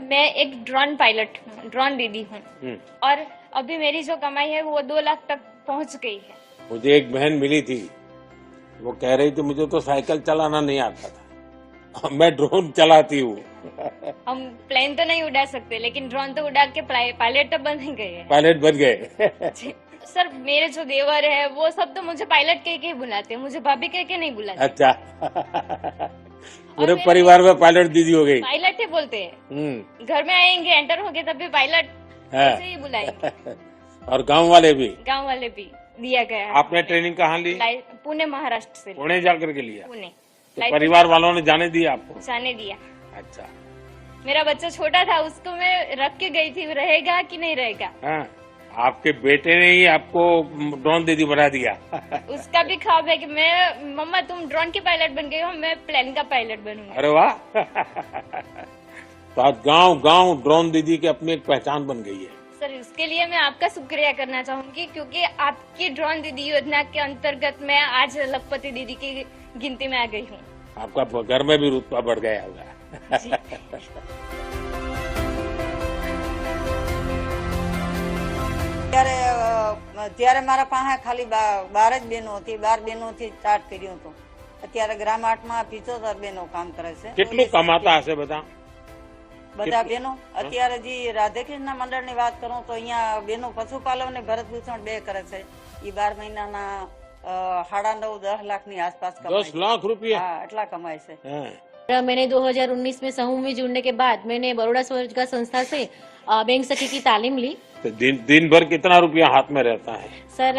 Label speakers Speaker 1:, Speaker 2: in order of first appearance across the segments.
Speaker 1: मैं एक drone pilot हूँ, ड्रोन दीदी हूँ और अभी मेरी जो कमाई है वो 2 लाख तक पहुँच गई है।
Speaker 2: मुझे एक बहन मिली थी, वो कह रही थी मुझे तो साइकिल चलाना नहीं आता था, मैं ड्रोन चलाती हूँ।
Speaker 1: हम प्लेन तो नहीं उड़ा सकते लेकिन ड्रोन तो उड़ा के पायलट तो बन ही गए हैं।
Speaker 2: पायलट बन गए।
Speaker 1: सर मेरे जो देवर है वो सब तो मुझे पायलट कह के ही बुलाते हैं, मुझे भाभी कह के नहीं बुलाते।
Speaker 2: अच्छा। पूरे परिवार में पायलट दीदी हो गई।
Speaker 1: पायलट ही बोलते हैं। घर में आएंगे एंटर होंगे तब भी पायलट ऐसे ही बुलाएंगे।
Speaker 2: और गांव वाले
Speaker 1: भी दिया गया है।
Speaker 2: आपने ट्रेनिंग कहाँ ली?
Speaker 1: पुणे महाराष्ट्र से।
Speaker 2: पुणे जाकर के लिया?
Speaker 1: पुणे।
Speaker 2: तो परिवार वालों ने जाने दिया आपको?
Speaker 1: जाने दिया।
Speaker 2: अच्छा।
Speaker 1: मेरा बच्चा छोटा था, उसको मैं रख के गई थी, रहेगा कि नहीं रहेगा।
Speaker 2: हाँ, आपके बेटे ने ही आपको ड्रोन दीदी बना दिया।
Speaker 1: उसका भी ख्वाब है कि मैं मम्मा तुम ड्रोन की पायलट बन गई हो, मैं प्लेन का पायलट बनूंगा।
Speaker 2: अरे वाह। तो आज गांव ड्रोन दीदी की अपनी एक पहचान बन गई है।
Speaker 1: सर उसके लिए मैं आपका शुक्रिया करना चाहूंगी क्योंकि आपकी ड्रोन दीदी योजना के अंतर्गत मैं आज लखपति दीदी की गिनती में आ गई हूँ।
Speaker 2: आपका घर में भी रुतबा बढ़ गया होगा।
Speaker 3: ત્યારે મારા પાસે ખાલી 12 જ બહેનો હતી, 12 બહેનોથી સ્ટાર્ટ કર્યું હતું। અત્યારે ગ્રામ 8માં 75 બહેનો કામ કરે છે।
Speaker 2: કેટલું કમાતા હશે બધા
Speaker 3: બહેનો? અત્યારે જે રાધેકૃષ્ણ મંડળની વાત કરું તો અહીંયા બહેનો પશુપાલન ને ભરતભૂષણ 2 કરે છે। એ 12 મહિનાના 9.5-10 લાખની આસપાસ કમાય।
Speaker 2: 10 लाख रुपया?
Speaker 3: हाँ, એટલા કમાય છે।
Speaker 4: मैंने 2019 में समूह में जुड़ने के बाद मैंने बड़ौदा स्वरोजगार संस्था से बैंक सखी की तालीम ली।
Speaker 2: तो दिन भर कितना रुपया हाथ में रहता है?
Speaker 4: सर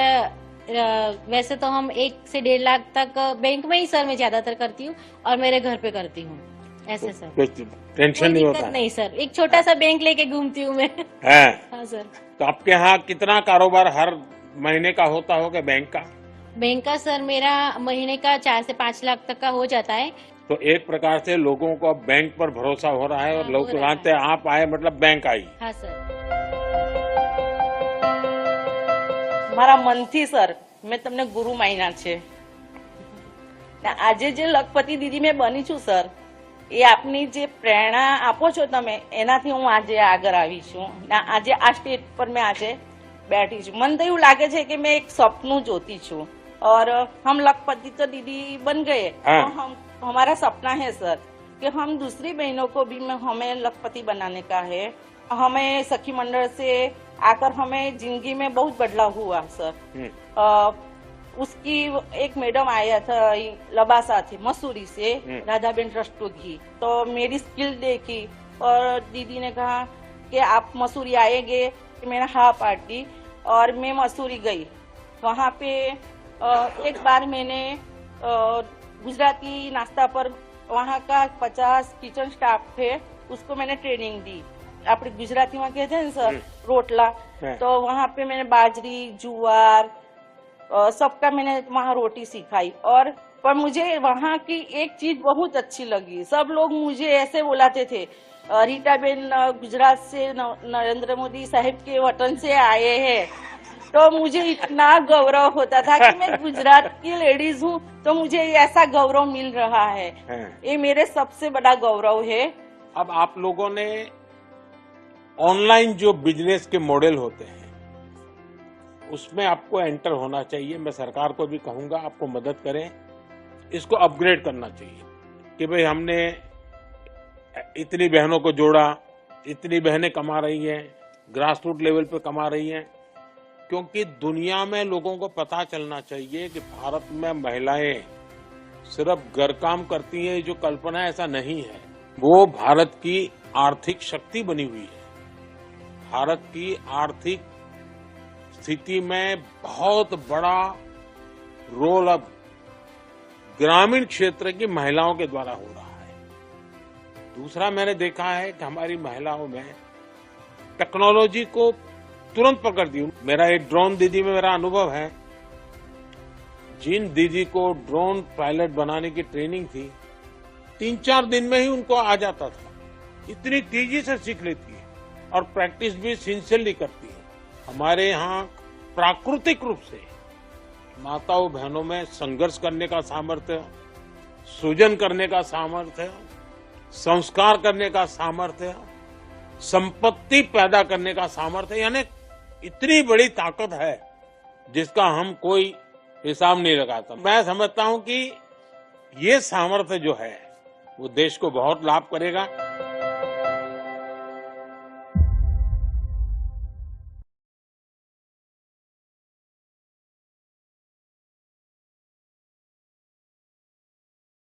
Speaker 4: वैसे तो हम 1 से 1.5 लाख तक बैंक में ही सर मैं ज्यादातर करती हूँ और मेरे घर पे करती हूँ ऐसे। सर
Speaker 2: कुछ टेंशन नहीं होता?
Speaker 4: नहीं सर, एक छोटा सा बैंक लेके घूमती हूँ मैं। हाँ सर।
Speaker 2: तो आपके यहाँ कितना कारोबार हर महीने का होता होगा बैंक का?
Speaker 4: बैंक का सर मेरा महीने का 4 से 5 लाख तक का हो जाता है।
Speaker 2: तो एक प्रकार से लोगों को अब बैंक पर भरोसा हो रहा है और लोग जानते हैं आप आए मतलब बैंक आई।
Speaker 4: हाँ सर।
Speaker 5: મારા મનથી સર મેં તમને ગુરુ માન્યા છે। આજે જે લખપતિ દીદી મેં બની છું સર, એ આપની જે પ્રેરણા આપો છો તમે એનાથી હું આજે આગળ આવી છું। આજે આ સ્ટેજ પર મેં આજે बैठी છું। મને તો એવું લાગે છે કે મેં એક સપનું જોતી છું और हम लखपति तो दीदी बन गए। तो हमारा सपना है सर कि हम दूसरी बहनों को भी हमें लखपति बनाने का है। हमें सखी मंडल से आकर हमें जिंदगी में बहुत बदलाव हुआ सर। उसकी एक मैडम आया था लबासा थे मसूरी से, राधाबेन रस्तोगी, तो मेरी स्किल देखी और दीदी ने कहा कि आप मसूरी आएंगे। मैंने हाँ पार्टी और मैं मसूरी गई। वहाँ पे एक बार मैंने गुजराती नाश्ता पर वहाँ का 50 किचन स्टाफ थे, उसको मैंने ट्रेनिंग दी। आप गुजराती में कहते हैं सर रोटला, तो वहाँ पे मैंने बाजरी जुआर सबका मैंने वहाँ रोटी सिखाई। और पर मुझे वहाँ की एक चीज बहुत अच्छी लगी, सब लोग मुझे ऐसे बुलाते थे रीटा बेन गुजरात से नरेंद्र मोदी साहब के वतन से आए हैं। तो मुझे इतना गौरव होता था कि मैं गुजरात की लेडीज हूँ, तो मुझे ऐसा गौरव मिल रहा है। ये मेरे सबसे बड़ा गौरव है।
Speaker 2: अब आप लोगों ने ऑनलाइन जो बिजनेस के मॉडल होते हैं उसमें आपको एंटर होना चाहिए। मैं सरकार को भी कहूंगा आपको मदद करें, इसको अपग्रेड करना चाहिए कि भाई हमने इतनी बहनों को जोड़ा, इतनी बहनें कमा रही हैं, ग्रास रूट लेवल पे कमा रही हैं। क्योंकि दुनिया में लोगों को पता चलना चाहिए कि भारत में महिलाएं सिर्फ घर काम करती हैं, जो कल्पना है ऐसा नहीं है। वो भारत की आर्थिक शक्ति बनी हुई है। भारत की आर्थिक स्थिति में बहुत बड़ा रोल अब ग्रामीण क्षेत्र की महिलाओं के द्वारा हो रहा है। दूसरा मैंने देखा है कि हमारी महिलाओं में टेक्नोलॉजी को तुरंत पकड़ दी। मेरा एक ड्रोन दीदी में मेरा अनुभव है, जिन दीदी को ड्रोन पायलट बनाने की ट्रेनिंग थी 3-4 दिन में ही उनको आ जाता था। इतनी तेजी से सीख लेती है और प्रैक्टिस भी सिंसियरली करती है। हमारे यहाँ प्राकृतिक रूप से माताओं बहनों में संघर्ष करने का सामर्थ्य, सृजन करने का सामर्थ्य, संस्कार करने का सामर्थ्य संपत्ति पैदा करने का सामर्थ्य, यानी इतनी बड़ी ताकत है जिसका हम कोई हिसाब नहीं लगाता। मैं समझता हूं कि ये सामर्थ्य जो है वो देश को बहुत लाभ करेगा।